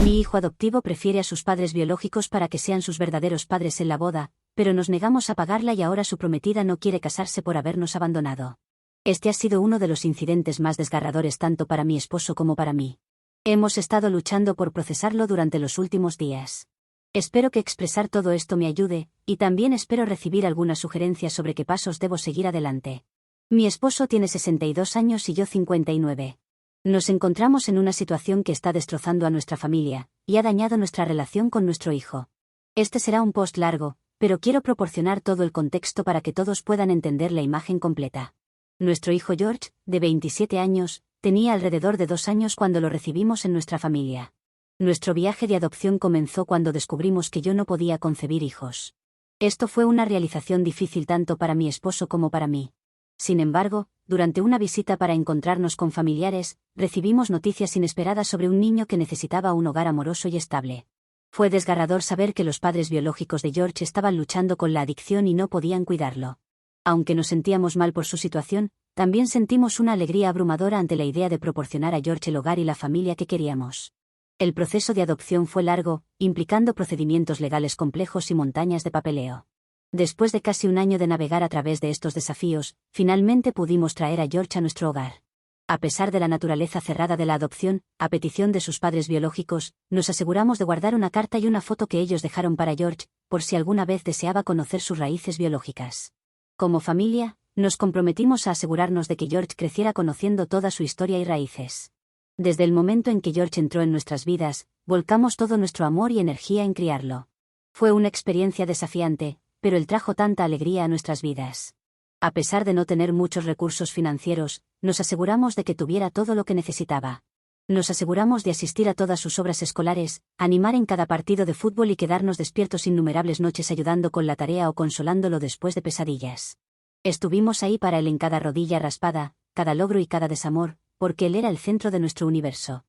Mi hijo adoptivo prefiere a sus padres biológicos para que sean sus verdaderos padres en la boda, pero nos negamos a pagarla y ahora su prometida no quiere casarse por habernos abandonado. Este ha sido uno de los incidentes más desgarradores tanto para mi esposo como para mí. Hemos estado luchando por procesarlo durante los últimos días. Espero que expresar todo esto me ayude, y también espero recibir algunas sugerencias sobre qué pasos debo seguir adelante. Mi esposo tiene 62 años y yo 59. Nos encontramos en una situación que está destrozando a nuestra familia, y ha dañado nuestra relación con nuestro hijo. Este será un post largo, pero quiero proporcionar todo el contexto para que todos puedan entender la imagen completa. Nuestro hijo George, de 27 años, tenía alrededor de 2 años cuando lo recibimos en nuestra familia. Nuestro viaje de adopción comenzó cuando descubrimos que yo no podía concebir hijos. Esto fue una realización difícil tanto para mi esposo como para mí. Sin embargo, durante una visita para encontrarnos con familiares, recibimos noticias inesperadas sobre un niño que necesitaba un hogar amoroso y estable. Fue desgarrador saber que los padres biológicos de George estaban luchando con la adicción y no podían cuidarlo. Aunque nos sentíamos mal por su situación, también sentimos una alegría abrumadora ante la idea de proporcionar a George el hogar y la familia que queríamos. El proceso de adopción fue largo, implicando procedimientos legales complejos y montañas de papeleo. Después de casi un año de navegar a través de estos desafíos, finalmente pudimos traer a George a nuestro hogar. A pesar de la naturaleza cerrada de la adopción, a petición de sus padres biológicos, nos aseguramos de guardar una carta y una foto que ellos dejaron para George, por si alguna vez deseaba conocer sus raíces biológicas. Como familia, nos comprometimos a asegurarnos de que George creciera conociendo toda su historia y raíces. Desde el momento en que George entró en nuestras vidas, volcamos todo nuestro amor y energía en criarlo. Fue una experiencia desafiante, pero él trajo tanta alegría a nuestras vidas. A pesar de no tener muchos recursos financieros, nos aseguramos de que tuviera todo lo que necesitaba. Nos aseguramos de asistir a todas sus obras escolares, animar en cada partido de fútbol y quedarnos despiertos innumerables noches ayudando con la tarea o consolándolo después de pesadillas. Estuvimos ahí para él en cada rodilla raspada, cada logro y cada desamor, porque él era el centro de nuestro universo.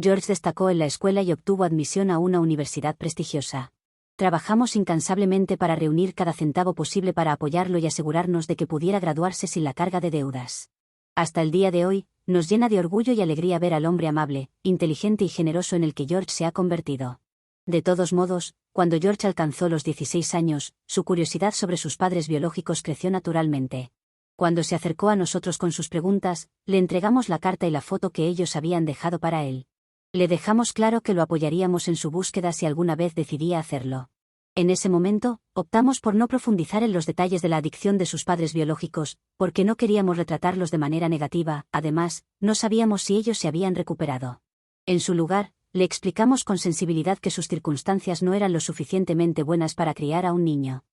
George destacó en la escuela y obtuvo admisión a una universidad prestigiosa. Trabajamos incansablemente para reunir cada centavo posible para apoyarlo y asegurarnos de que pudiera graduarse sin la carga de deudas. Hasta el día de hoy, nos llena de orgullo y alegría ver al hombre amable, inteligente y generoso en el que George se ha convertido. De todos modos, cuando George alcanzó los 16 años, su curiosidad sobre sus padres biológicos creció naturalmente. Cuando se acercó a nosotros con sus preguntas, le entregamos la carta y la foto que ellos habían dejado para él. Le dejamos claro que lo apoyaríamos en su búsqueda si alguna vez decidía hacerlo. En ese momento, optamos por no profundizar en los detalles de la adicción de sus padres biológicos, porque no queríamos retratarlos de manera negativa, además, no sabíamos si ellos se habían recuperado. En su lugar, le explicamos con sensibilidad que sus circunstancias no eran lo suficientemente buenas para criar a un niño.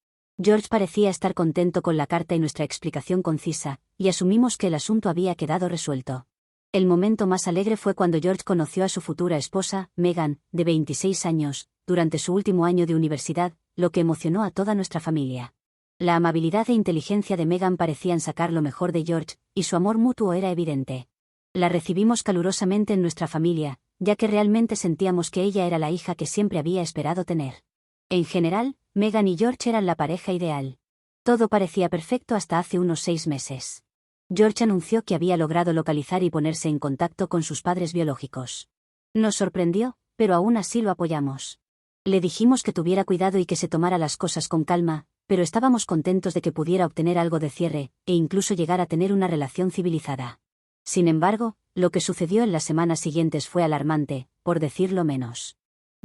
George parecía estar contento con la carta y nuestra explicación concisa, y asumimos que el asunto había quedado resuelto. El momento más alegre fue cuando George conoció a su futura esposa, Megan, de 26 años, durante su último año de universidad, lo que emocionó a toda nuestra familia. La amabilidad e inteligencia de Megan parecían sacar lo mejor de George, y su amor mutuo era evidente. La recibimos calurosamente en nuestra familia, ya que realmente sentíamos que ella era la hija que siempre había esperado tener. En general, Megan y George eran la pareja ideal. Todo parecía perfecto hasta hace unos 6 meses. George anunció que había logrado localizar y ponerse en contacto con sus padres biológicos. Nos sorprendió, pero aún así lo apoyamos. Le dijimos que tuviera cuidado y que se tomara las cosas con calma, pero estábamos contentos de que pudiera obtener algo de cierre, e incluso llegar a tener una relación civilizada. Sin embargo, lo que sucedió en las semanas siguientes fue alarmante, por decirlo menos.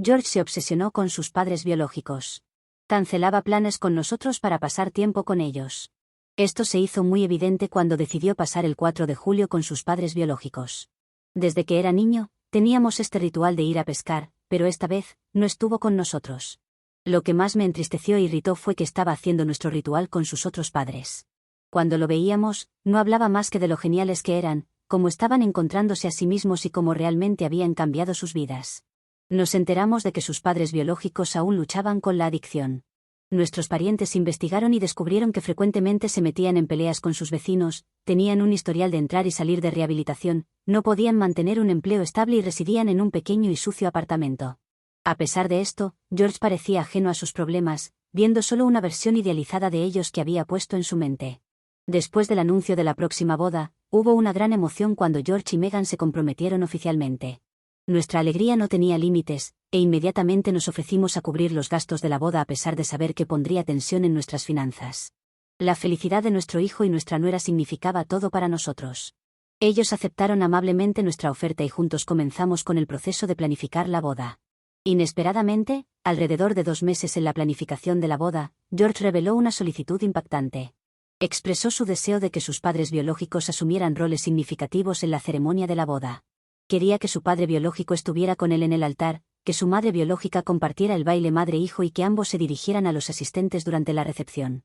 George se obsesionó con sus padres biológicos. Cancelaba planes con nosotros para pasar tiempo con ellos. Esto se hizo muy evidente cuando decidió pasar el 4 de julio con sus padres biológicos. Desde que era niño, teníamos este ritual de ir a pescar, pero esta vez, no estuvo con nosotros. Lo que más me entristeció e irritó fue que estaba haciendo nuestro ritual con sus otros padres. Cuando lo veíamos, no hablaba más que de lo geniales que eran, cómo estaban encontrándose a sí mismos y cómo realmente habían cambiado sus vidas. Nos enteramos de que sus padres biológicos aún luchaban con la adicción. Nuestros parientes investigaron y descubrieron que frecuentemente se metían en peleas con sus vecinos, tenían un historial de entrar y salir de rehabilitación, no podían mantener un empleo estable y residían en un pequeño y sucio apartamento. A pesar de esto, George parecía ajeno a sus problemas, viendo solo una versión idealizada de ellos que había puesto en su mente. Después del anuncio de la próxima boda, hubo una gran emoción cuando George y Megan se comprometieron oficialmente. Nuestra alegría no tenía límites, e inmediatamente nos ofrecimos a cubrir los gastos de la boda a pesar de saber que pondría tensión en nuestras finanzas. La felicidad de nuestro hijo y nuestra nuera significaba todo para nosotros. Ellos aceptaron amablemente nuestra oferta y juntos comenzamos con el proceso de planificar la boda. Inesperadamente, alrededor de 2 meses en la planificación de la boda, George reveló una solicitud impactante. Expresó su deseo de que sus padres biológicos asumieran roles significativos en la ceremonia de la boda. Quería que su padre biológico estuviera con él en el altar, que su madre biológica compartiera el baile madre-hijo y que ambos se dirigieran a los asistentes durante la recepción.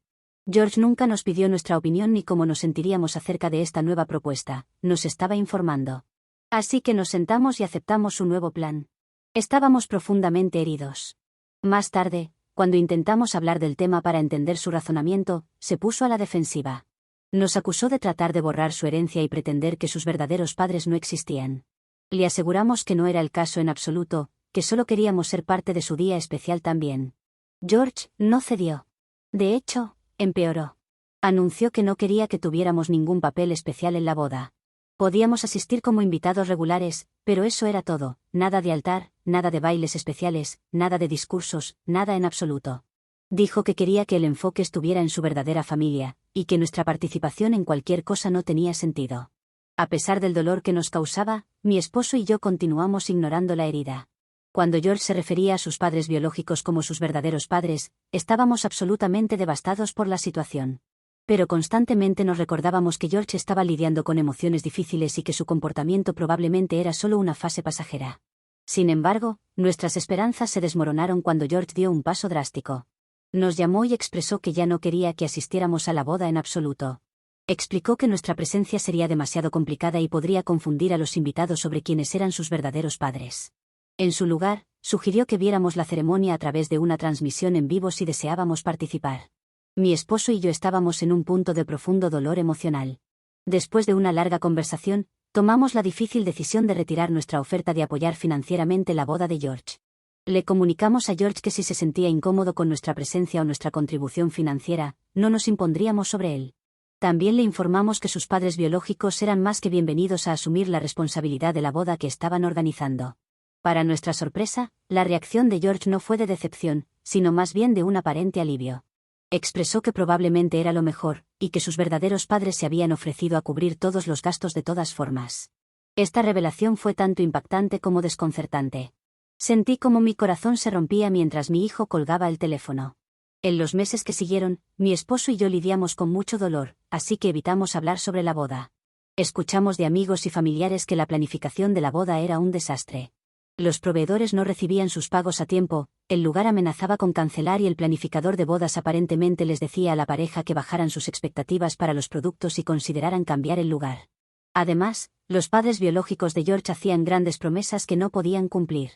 George nunca nos pidió nuestra opinión ni cómo nos sentiríamos acerca de esta nueva propuesta, nos estaba informando. Así que nos sentamos y aceptamos su nuevo plan. Estábamos profundamente heridos. Más tarde, cuando intentamos hablar del tema para entender su razonamiento, se puso a la defensiva. Nos acusó de tratar de borrar su herencia y pretender que sus verdaderos padres no existían. Le aseguramos que no era el caso en absoluto, que solo queríamos ser parte de su día especial también. George no cedió. De hecho, empeoró. Anunció que no quería que tuviéramos ningún papel especial en la boda. Podíamos asistir como invitados regulares, pero eso era todo, nada de altar, nada de bailes especiales, nada de discursos, nada en absoluto. Dijo que quería que el enfoque estuviera en su verdadera familia, y que nuestra participación en cualquier cosa no tenía sentido. A pesar del dolor que nos causaba, mi esposo y yo continuamos ignorando la herida. Cuando George se refería a sus padres biológicos como sus verdaderos padres, estábamos absolutamente devastados por la situación. Pero constantemente nos recordábamos que George estaba lidiando con emociones difíciles y que su comportamiento probablemente era solo una fase pasajera. Sin embargo, nuestras esperanzas se desmoronaron cuando George dio un paso drástico. Nos llamó y expresó que ya no quería que asistiéramos a la boda en absoluto. Explicó que nuestra presencia sería demasiado complicada y podría confundir a los invitados sobre quiénes eran sus verdaderos padres. En su lugar, sugirió que viéramos la ceremonia a través de una transmisión en vivo si deseábamos participar. Mi esposo y yo estábamos en un punto de profundo dolor emocional. Después de una larga conversación, tomamos la difícil decisión de retirar nuestra oferta de apoyar financieramente la boda de George. Le comunicamos a George que si se sentía incómodo con nuestra presencia o nuestra contribución financiera, no nos impondríamos sobre él. También le informamos que sus padres biológicos eran más que bienvenidos a asumir la responsabilidad de la boda que estaban organizando. Para nuestra sorpresa, la reacción de George no fue de decepción, sino más bien de un aparente alivio. Expresó que probablemente era lo mejor, y que sus verdaderos padres se habían ofrecido a cubrir todos los gastos de todas formas. Esta revelación fue tanto impactante como desconcertante. Sentí como mi corazón se rompía mientras mi hijo colgaba el teléfono. En los meses que siguieron, mi esposo y yo lidiamos con mucho dolor, así que evitamos hablar sobre la boda. Escuchamos de amigos y familiares que la planificación de la boda era un desastre. Los proveedores no recibían sus pagos a tiempo, el lugar amenazaba con cancelar y el planificador de bodas aparentemente les decía a la pareja que bajaran sus expectativas para los productos y consideraran cambiar el lugar. Además, los padres biológicos de George hacían grandes promesas que no podían cumplir.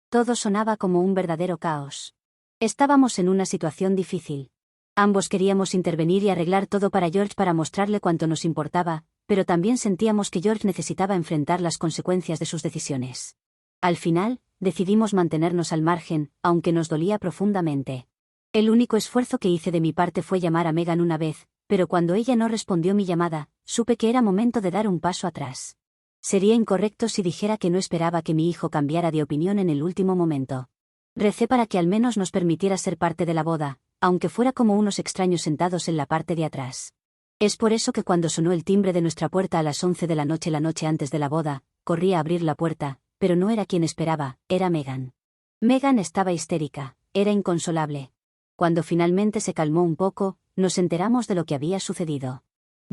Todo sonaba como un verdadero caos. Estábamos en una situación difícil. Ambos queríamos intervenir y arreglar todo para George para mostrarle cuánto nos importaba, pero también sentíamos que George necesitaba enfrentar las consecuencias de sus decisiones. Al final, decidimos mantenernos al margen, aunque nos dolía profundamente. El único esfuerzo que hice de mi parte fue llamar a Megan una vez, pero cuando ella no respondió mi llamada, supe que era momento de dar un paso atrás. Sería incorrecto si dijera que no esperaba que mi hijo cambiara de opinión en el último momento. Recé para que al menos nos permitiera ser parte de la boda, aunque fuera como unos extraños sentados en la parte de atrás. Es por eso que cuando sonó el timbre de nuestra puerta a las 11 de la noche antes de la boda, corrí a abrir la puerta, pero no era quien esperaba, era Megan. Megan estaba histérica, era inconsolable. Cuando finalmente se calmó un poco, nos enteramos de lo que había sucedido.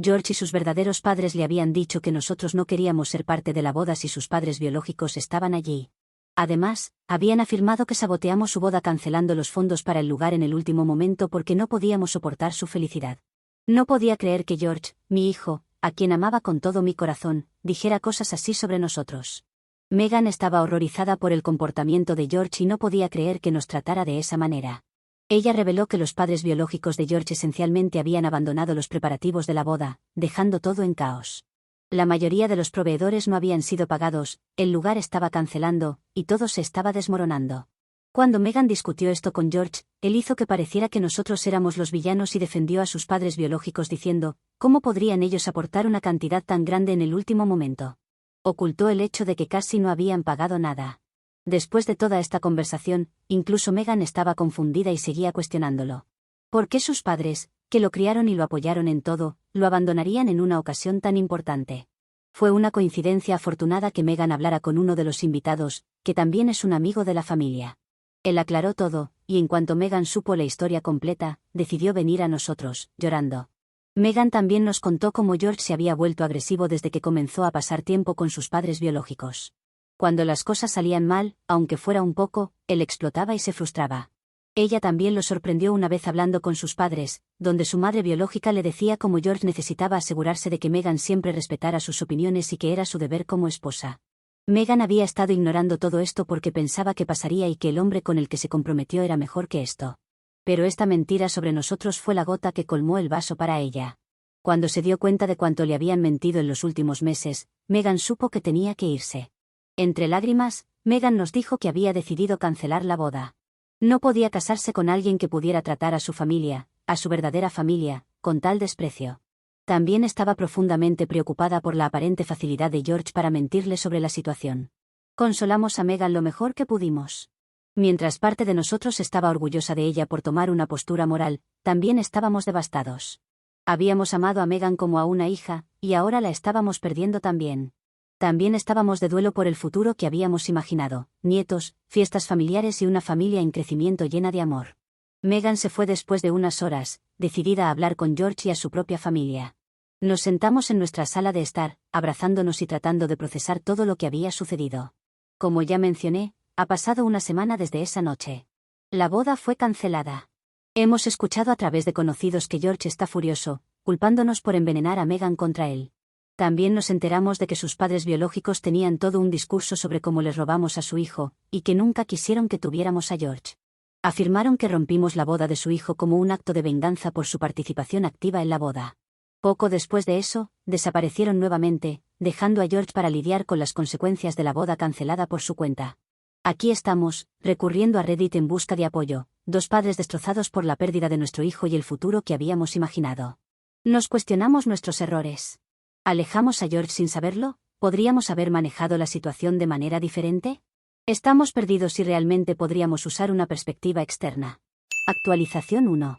George y sus verdaderos padres le habían dicho que nosotros no queríamos ser parte de la boda si sus padres biológicos estaban allí. Además, habían afirmado que saboteamos su boda cancelando los fondos para el lugar en el último momento porque no podíamos soportar su felicidad. No podía creer que George, mi hijo, a quien amaba con todo mi corazón, dijera cosas así sobre nosotros. Megan estaba horrorizada por el comportamiento de George y no podía creer que nos tratara de esa manera. Ella reveló que los padres biológicos de George esencialmente habían abandonado los preparativos de la boda, dejando todo en caos. La mayoría de los proveedores no habían sido pagados, el lugar estaba cancelando, y todo se estaba desmoronando. Cuando Megan discutió esto con George, él hizo que pareciera que nosotros éramos los villanos y defendió a sus padres biológicos diciendo, ¿cómo podrían ellos aportar una cantidad tan grande en el último momento? Ocultó el hecho de que casi no habían pagado nada. Después de toda esta conversación, incluso Meghan estaba confundida y seguía cuestionándolo. ¿Por qué sus padres, que lo criaron y lo apoyaron en todo, lo abandonarían en una ocasión tan importante? Fue una coincidencia afortunada que Meghan hablara con uno de los invitados, que también es un amigo de la familia. Él aclaró todo, y en cuanto Meghan supo la historia completa, decidió venir a nosotros, llorando. Meghan también nos contó cómo George se había vuelto agresivo desde que comenzó a pasar tiempo con sus padres biológicos. Cuando las cosas salían mal, aunque fuera un poco, él explotaba y se frustraba. Ella también lo sorprendió una vez hablando con sus padres, donde su madre biológica le decía cómo George necesitaba asegurarse de que Meghan siempre respetara sus opiniones y que era su deber como esposa. Meghan había estado ignorando todo esto porque pensaba que pasaría y que el hombre con el que se comprometió era mejor que esto. Pero esta mentira sobre nosotros fue la gota que colmó el vaso para ella. Cuando se dio cuenta de cuánto le habían mentido en los últimos meses, Meghan supo que tenía que irse. Entre lágrimas, Meghan nos dijo que había decidido cancelar la boda. No podía casarse con alguien que pudiera tratar a su familia, a su verdadera familia, con tal desprecio. También estaba profundamente preocupada por la aparente facilidad de George para mentirle sobre la situación. Consolamos a Meghan lo mejor que pudimos. Mientras parte de nosotros estaba orgullosa de ella por tomar una postura moral, también estábamos devastados. Habíamos amado a Meghan como a una hija, y ahora la estábamos perdiendo también. También estábamos de duelo por el futuro que habíamos imaginado, nietos, fiestas familiares y una familia en crecimiento llena de amor. Meghan se fue después de unas horas, decidida a hablar con George y a su propia familia. Nos sentamos en nuestra sala de estar, abrazándonos y tratando de procesar todo lo que había sucedido. Como ya mencioné, ha pasado una semana desde esa noche. La boda fue cancelada. Hemos escuchado a través de conocidos que George está furioso, culpándonos por envenenar a Meghan contra él. También nos enteramos de que sus padres biológicos tenían todo un discurso sobre cómo les robamos a su hijo, y que nunca quisieron que tuviéramos a George. Afirmaron que rompimos la boda de su hijo como un acto de venganza por su participación activa en la boda. Poco después de eso, desaparecieron nuevamente, dejando a George para lidiar con las consecuencias de la boda cancelada por su cuenta. Aquí estamos, recurriendo a Reddit en busca de apoyo, dos padres destrozados por la pérdida de nuestro hijo y el futuro que habíamos imaginado. Nos cuestionamos nuestros errores. ¿Alejamos a George sin saberlo? ¿Podríamos haber manejado la situación de manera diferente? Estamos perdidos y realmente podríamos usar una perspectiva externa. Actualización 1.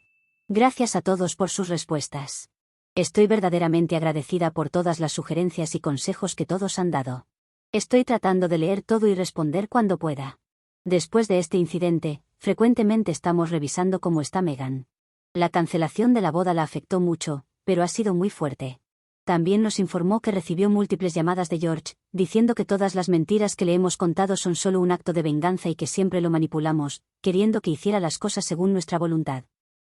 Gracias a todos por sus respuestas. Estoy verdaderamente agradecida por todas las sugerencias y consejos que todos han dado. Estoy tratando de leer todo y responder cuando pueda. Después de este incidente, frecuentemente estamos revisando cómo está Meghan. La cancelación de la boda la afectó mucho, pero ha sido muy fuerte. También nos informó que recibió múltiples llamadas de George, diciendo que todas las mentiras que le hemos contado son solo un acto de venganza y que siempre lo manipulamos, queriendo que hiciera las cosas según nuestra voluntad.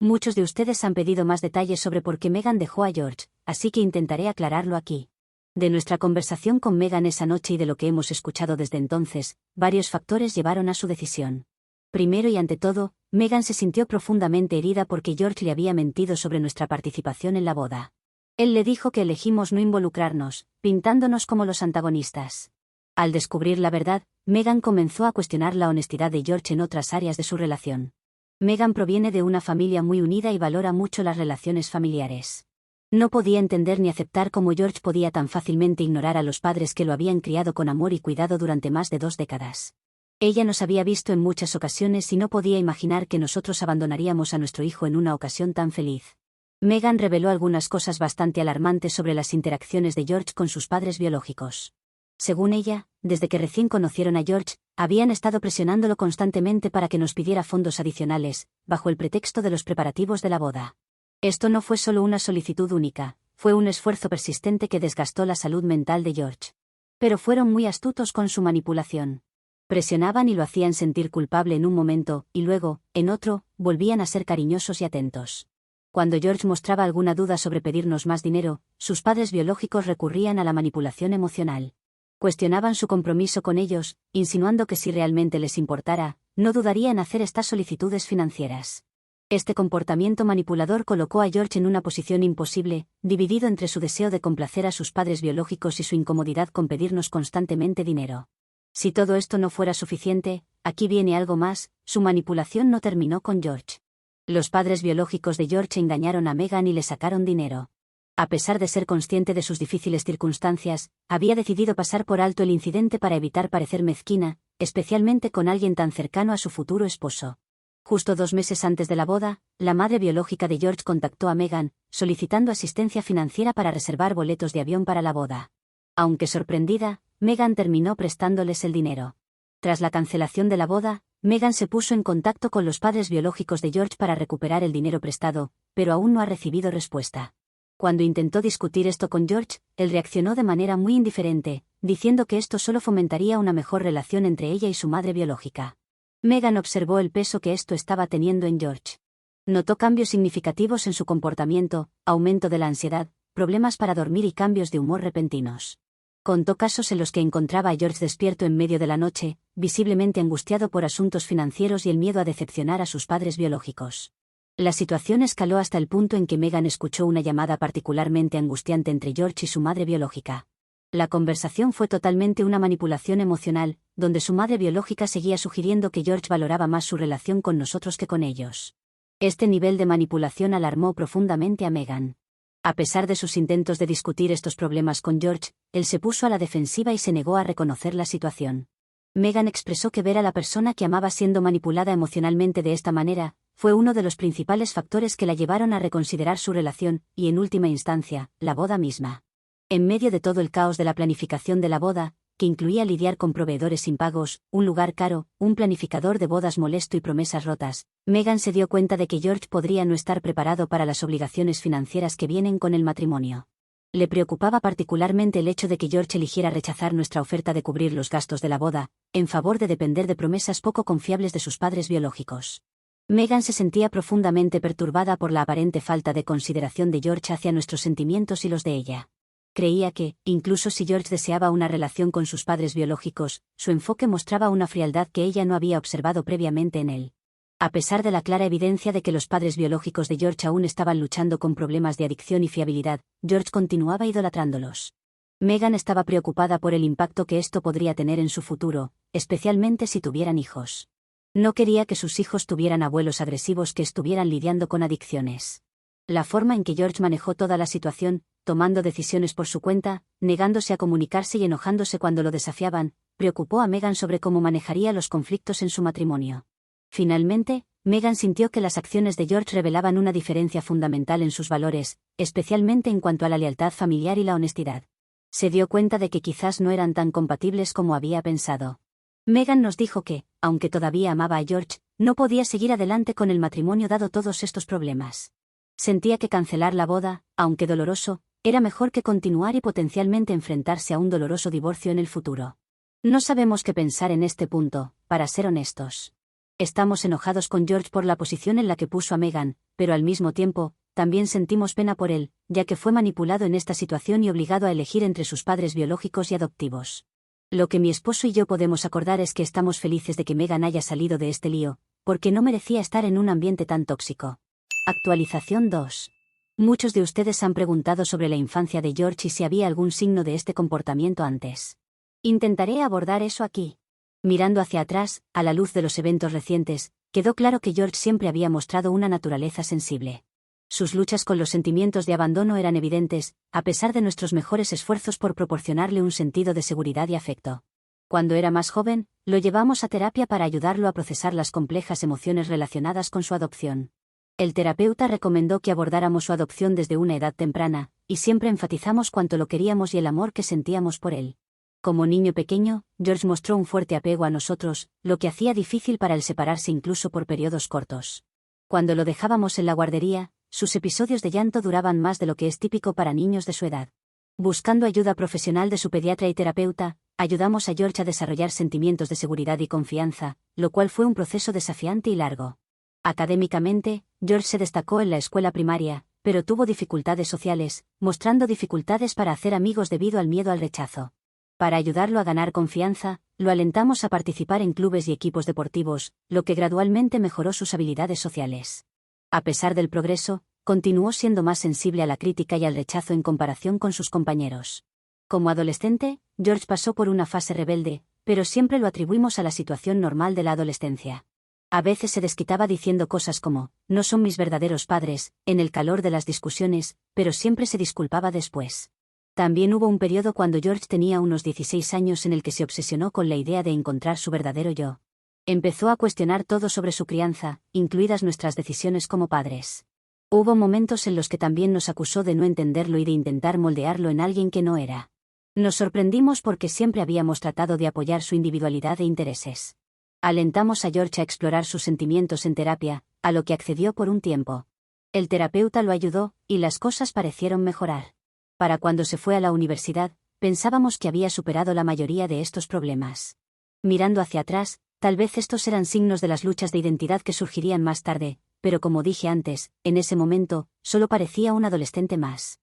Muchos de ustedes han pedido más detalles sobre por qué Meghan dejó a George, así que intentaré aclararlo aquí. De nuestra conversación con Meghan esa noche y de lo que hemos escuchado desde entonces, varios factores llevaron a su decisión. Primero y ante todo, Meghan se sintió profundamente herida porque George le había mentido sobre nuestra participación en la boda. Él le dijo que elegimos no involucrarnos, pintándonos como los antagonistas. Al descubrir la verdad, Meghan comenzó a cuestionar la honestidad de George en otras áreas de su relación. Meghan proviene de una familia muy unida y valora mucho las relaciones familiares. No podía entender ni aceptar cómo George podía tan fácilmente ignorar a los padres que lo habían criado con amor y cuidado durante más de 2 décadas. Ella nos había visto en muchas ocasiones y no podía imaginar que nosotros abandonaríamos a nuestro hijo en una ocasión tan feliz. Meghan reveló algunas cosas bastante alarmantes sobre las interacciones de George con sus padres biológicos. Según ella, desde que recién conocieron a George, habían estado presionándolo constantemente para que nos pidiera fondos adicionales, bajo el pretexto de los preparativos de la boda. Esto no fue solo una solicitud única, fue un esfuerzo persistente que desgastó la salud mental de George. Pero fueron muy astutos con su manipulación. Presionaban y lo hacían sentir culpable en un momento, y luego, en otro, volvían a ser cariñosos y atentos. Cuando George mostraba alguna duda sobre pedirnos más dinero, sus padres biológicos recurrían a la manipulación emocional. Cuestionaban su compromiso con ellos, insinuando que si realmente les importara, no dudaría en hacer estas solicitudes financieras. Este comportamiento manipulador colocó a George en una posición imposible, dividido entre su deseo de complacer a sus padres biológicos y su incomodidad con pedirnos constantemente dinero. Si todo esto no fuera suficiente, aquí viene algo más, su manipulación no terminó con George. Los padres biológicos de George engañaron a Meghan y le sacaron dinero. A pesar de ser consciente de sus difíciles circunstancias, había decidido pasar por alto el incidente para evitar parecer mezquina, especialmente con alguien tan cercano a su futuro esposo. Justo 2 meses antes de la boda, la madre biológica de George contactó a Meghan, solicitando asistencia financiera para reservar boletos de avión para la boda. Aunque sorprendida, Meghan terminó prestándoles el dinero. Tras la cancelación de la boda, Meghan se puso en contacto con los padres biológicos de George para recuperar el dinero prestado, pero aún no ha recibido respuesta. Cuando intentó discutir esto con George, él reaccionó de manera muy indiferente, diciendo que esto solo fomentaría una mejor relación entre ella y su madre biológica. Meghan observó el peso que esto estaba teniendo en George. Notó cambios significativos en su comportamiento, aumento de la ansiedad, problemas para dormir y cambios de humor repentinos. Contó casos en los que encontraba a George despierto en medio de la noche, visiblemente angustiado por asuntos financieros y el miedo a decepcionar a sus padres biológicos. La situación escaló hasta el punto en que Meghan escuchó una llamada particularmente angustiante entre George y su madre biológica. La conversación fue totalmente una manipulación emocional, donde su madre biológica seguía sugiriendo que George valoraba más su relación con nosotros que con ellos. Este nivel de manipulación alarmó profundamente a Meghan. A pesar de sus intentos de discutir estos problemas con George, él se puso a la defensiva y se negó a reconocer la situación. Meghan expresó que ver a la persona que amaba siendo manipulada emocionalmente de esta manera fue uno de los principales factores que la llevaron a reconsiderar su relación, y en última instancia, la boda misma. En medio de todo el caos de la planificación de la boda, que incluía lidiar con proveedores impagos, un lugar caro, un planificador de bodas molesto y promesas rotas, Meghan se dio cuenta de que George podría no estar preparado para las obligaciones financieras que vienen con el matrimonio. Le preocupaba particularmente el hecho de que George eligiera rechazar nuestra oferta de cubrir los gastos de la boda, en favor de depender de promesas poco confiables de sus padres biológicos. Meghan se sentía profundamente perturbada por la aparente falta de consideración de George hacia nuestros sentimientos y los de ella. Creía que, incluso si George deseaba una relación con sus padres biológicos, su enfoque mostraba una frialdad que ella no había observado previamente en él. A pesar de la clara evidencia de que los padres biológicos de George aún estaban luchando con problemas de adicción y fiabilidad, George continuaba idolatrándolos. Meghan estaba preocupada por el impacto que esto podría tener en su futuro, especialmente si tuvieran hijos. No quería que sus hijos tuvieran abuelos agresivos que estuvieran lidiando con adicciones. La forma en que George manejó toda la situación, tomando decisiones por su cuenta, negándose a comunicarse y enojándose cuando lo desafiaban, preocupó a Meghan sobre cómo manejaría los conflictos en su matrimonio. Finalmente, Meghan sintió que las acciones de George revelaban una diferencia fundamental en sus valores, especialmente en cuanto a la lealtad familiar y la honestidad. Se dio cuenta de que quizás no eran tan compatibles como había pensado. Meghan nos dijo que, aunque todavía amaba a George, no podía seguir adelante con el matrimonio dado todos estos problemas. Sentía que cancelar la boda, aunque doloroso, era mejor que continuar y potencialmente enfrentarse a un doloroso divorcio en el futuro. No sabemos qué pensar en este punto, para ser honestos. Estamos enojados con George por la posición en la que puso a Meghan, pero al mismo tiempo, también sentimos pena por él, ya que fue manipulado en esta situación y obligado a elegir entre sus padres biológicos y adoptivos. Lo que mi esposo y yo podemos acordar es que estamos felices de que Meghan haya salido de este lío, porque no merecía estar en un ambiente tan tóxico. Actualización 2. Muchos de ustedes han preguntado sobre la infancia de George y si había algún signo de este comportamiento antes. Intentaré abordar eso aquí. Mirando hacia atrás, a la luz de los eventos recientes, quedó claro que George siempre había mostrado una naturaleza sensible. Sus luchas con los sentimientos de abandono eran evidentes, a pesar de nuestros mejores esfuerzos por proporcionarle un sentido de seguridad y afecto. Cuando era más joven, lo llevamos a terapia para ayudarlo a procesar las complejas emociones relacionadas con su adopción. El terapeuta recomendó que abordáramos su adopción desde una edad temprana, y siempre enfatizamos cuánto lo queríamos y el amor que sentíamos por él. Como niño pequeño, George mostró un fuerte apego a nosotros, lo que hacía difícil para él separarse incluso por periodos cortos. Cuando lo dejábamos en la guardería, sus episodios de llanto duraban más de lo que es típico para niños de su edad. Buscando ayuda profesional de su pediatra y terapeuta, ayudamos a George a desarrollar sentimientos de seguridad y confianza, lo cual fue un proceso desafiante y largo. Académicamente, George se destacó en la escuela primaria, pero tuvo dificultades sociales, mostrando dificultades para hacer amigos debido al miedo al rechazo. Para ayudarlo a ganar confianza, lo alentamos a participar en clubes y equipos deportivos, lo que gradualmente mejoró sus habilidades sociales. A pesar del progreso, continuó siendo más sensible a la crítica y al rechazo en comparación con sus compañeros. Como adolescente, George pasó por una fase rebelde, pero siempre lo atribuimos a la situación normal de la adolescencia. A veces se desquitaba diciendo cosas como, no son mis verdaderos padres, en el calor de las discusiones, pero siempre se disculpaba después. También hubo un periodo cuando George tenía unos 16 años en el que se obsesionó con la idea de encontrar su verdadero yo. Empezó a cuestionar todo sobre su crianza, incluidas nuestras decisiones como padres. Hubo momentos en los que también nos acusó de no entenderlo y de intentar moldearlo en alguien que no era. Nos sorprendimos porque siempre habíamos tratado de apoyar su individualidad e intereses. Alentamos a George a explorar sus sentimientos en terapia, a lo que accedió por un tiempo. El terapeuta lo ayudó, y las cosas parecieron mejorar. Para cuando se fue a la universidad, pensábamos que había superado la mayoría de estos problemas. Mirando hacia atrás, tal vez estos eran signos de las luchas de identidad que surgirían más tarde, pero como dije antes, en ese momento, solo parecía un adolescente más.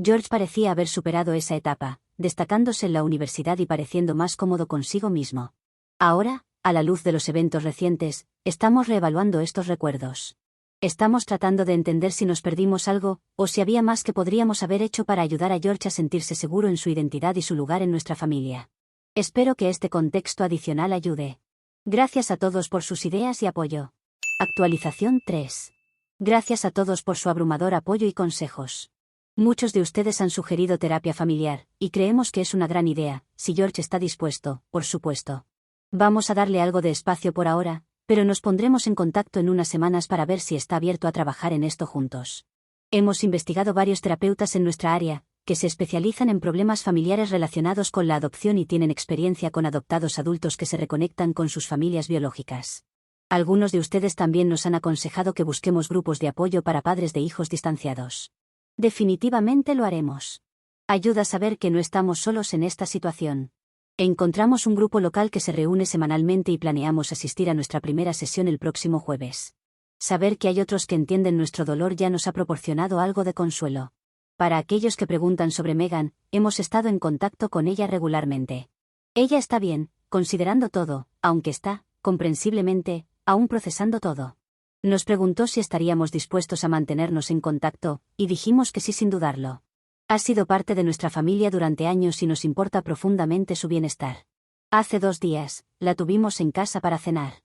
George parecía haber superado esa etapa, destacándose en la universidad y pareciendo más cómodo consigo mismo. Ahora, a la luz de los eventos recientes, estamos reevaluando estos recuerdos. Estamos tratando de entender si nos perdimos algo, o si había más que podríamos haber hecho para ayudar a George a sentirse seguro en su identidad y su lugar en nuestra familia. Espero que este contexto adicional ayude. Gracias a todos por sus ideas y apoyo. Actualización 3. Gracias a todos por su abrumador apoyo y consejos. Muchos de ustedes han sugerido terapia familiar, y creemos que es una gran idea, si George está dispuesto, por supuesto. Vamos a darle algo de espacio por ahora, pero nos pondremos en contacto en unas semanas para ver si está abierto a trabajar en esto juntos. Hemos investigado varios terapeutas en nuestra área, que se especializan en problemas familiares relacionados con la adopción y tienen experiencia con adoptados adultos que se reconectan con sus familias biológicas. Algunos de ustedes también nos han aconsejado que busquemos grupos de apoyo para padres de hijos distanciados. Definitivamente lo haremos. Ayuda a saber que no estamos solos en esta situación. Encontramos un grupo local que se reúne semanalmente y planeamos asistir a nuestra primera sesión el próximo jueves. Saber que hay otros que entienden nuestro dolor ya nos ha proporcionado algo de consuelo. Para aquellos que preguntan sobre Megan, hemos estado en contacto con ella regularmente. Ella está bien, considerando todo, aunque está, comprensiblemente, aún procesando todo. Nos preguntó si estaríamos dispuestos a mantenernos en contacto, y dijimos que sí sin dudarlo. Ha sido parte de nuestra familia durante años y nos importa profundamente su bienestar. Hace 2 días, la tuvimos en casa para cenar.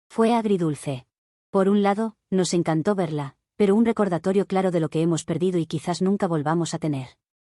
Fue agridulce. Por un lado, nos encantó verla, pero un recordatorio claro de lo que hemos perdido y quizás nunca volvamos a tener.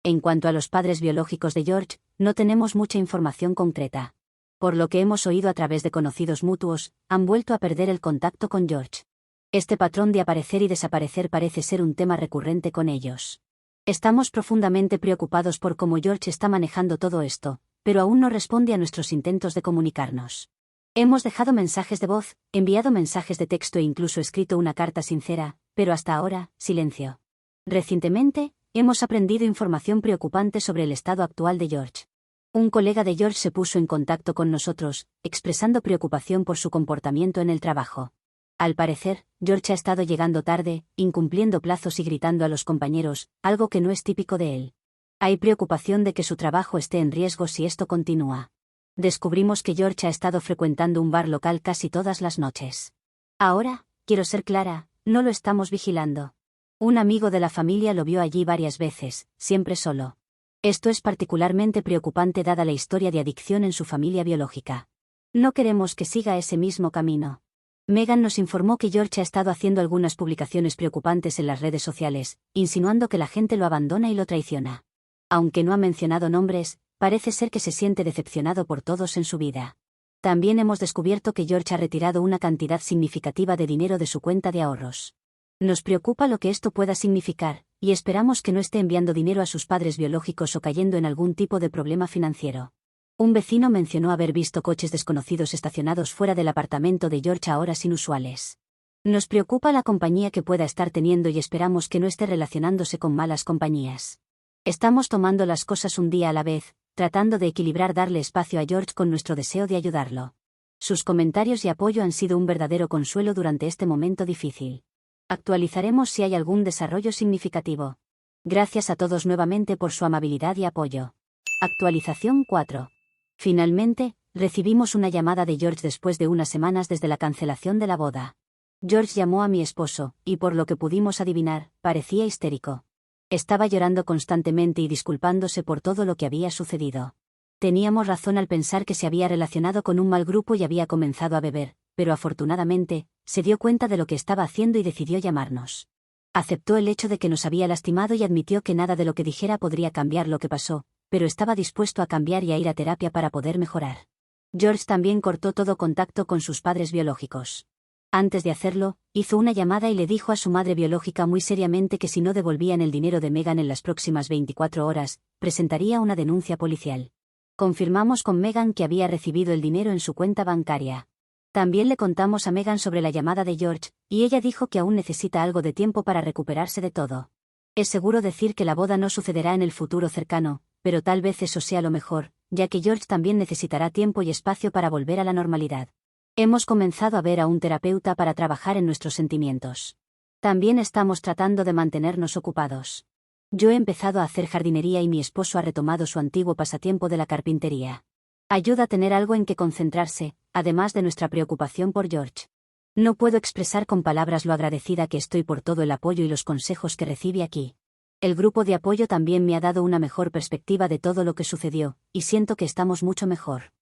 En cuanto a los padres biológicos de George, no tenemos mucha información concreta. Por lo que hemos oído a través de conocidos mutuos, han vuelto a perder el contacto con George. Este patrón de aparecer y desaparecer parece ser un tema recurrente con ellos. Estamos profundamente preocupados por cómo George está manejando todo esto, pero aún no responde a nuestros intentos de comunicarnos. Hemos dejado mensajes de voz, enviado mensajes de texto e incluso escrito una carta sincera, pero hasta ahora, silencio. Recientemente, hemos aprendido información preocupante sobre el estado actual de George. Un colega de George se puso en contacto con nosotros, expresando preocupación por su comportamiento en el trabajo. Al parecer, George ha estado llegando tarde, incumpliendo plazos y gritando a los compañeros, algo que no es típico de él. Hay preocupación de que su trabajo esté en riesgo si esto continúa. Descubrimos que George ha estado frecuentando un bar local casi todas las noches. Ahora, quiero ser clara, no lo estamos vigilando. Un amigo de la familia lo vio allí varias veces, siempre solo. Esto es particularmente preocupante dada la historia de adicción en su familia biológica. No queremos que siga ese mismo camino. Megan nos informó que George ha estado haciendo algunas publicaciones preocupantes en las redes sociales, insinuando que la gente lo abandona y lo traiciona. Aunque no ha mencionado nombres, parece ser que se siente decepcionado por todos en su vida. También hemos descubierto que George ha retirado una cantidad significativa de dinero de su cuenta de ahorros. Nos preocupa lo que esto pueda significar, y esperamos que no esté enviando dinero a sus padres biológicos o cayendo en algún tipo de problema financiero. Un vecino mencionó haber visto coches desconocidos estacionados fuera del apartamento de George a horas inusuales. Nos preocupa la compañía que pueda estar teniendo y esperamos que no esté relacionándose con malas compañías. Estamos tomando las cosas un día a la vez, tratando de equilibrar darle espacio a George con nuestro deseo de ayudarlo. Sus comentarios y apoyo han sido un verdadero consuelo durante este momento difícil. Actualizaremos si hay algún desarrollo significativo. Gracias a todos nuevamente por su amabilidad y apoyo. Actualización 4. Finalmente, recibimos una llamada de George después de unas semanas desde la cancelación de la boda. George llamó a mi esposo, y por lo que pudimos adivinar, parecía histérico. Estaba llorando constantemente y disculpándose por todo lo que había sucedido. Teníamos razón al pensar que se había relacionado con un mal grupo y había comenzado a beber, pero afortunadamente, se dio cuenta de lo que estaba haciendo y decidió llamarnos. Aceptó el hecho de que nos había lastimado y admitió que nada de lo que dijera podría cambiar lo que pasó, pero estaba dispuesto a cambiar y a ir a terapia para poder mejorar. George también cortó todo contacto con sus padres biológicos. Antes de hacerlo, hizo una llamada y le dijo a su madre biológica muy seriamente que si no devolvían el dinero de Meghan en las próximas 24 horas, presentaría una denuncia policial. Confirmamos con Meghan que había recibido el dinero en su cuenta bancaria. También le contamos a Meghan sobre la llamada de George, y ella dijo que aún necesita algo de tiempo para recuperarse de todo. Es seguro decir que la boda no sucederá en el futuro cercano, pero tal vez eso sea lo mejor, ya que George también necesitará tiempo y espacio para volver a la normalidad. Hemos comenzado a ver a un terapeuta para trabajar en nuestros sentimientos. También estamos tratando de mantenernos ocupados. Yo he empezado a hacer jardinería y mi esposo ha retomado su antiguo pasatiempo de la carpintería. Ayuda a tener algo en que concentrarse, además de nuestra preocupación por George. No puedo expresar con palabras lo agradecida que estoy por todo el apoyo y los consejos que recibe aquí. El grupo de apoyo también me ha dado una mejor perspectiva de todo lo que sucedió, y siento que estamos mucho mejor.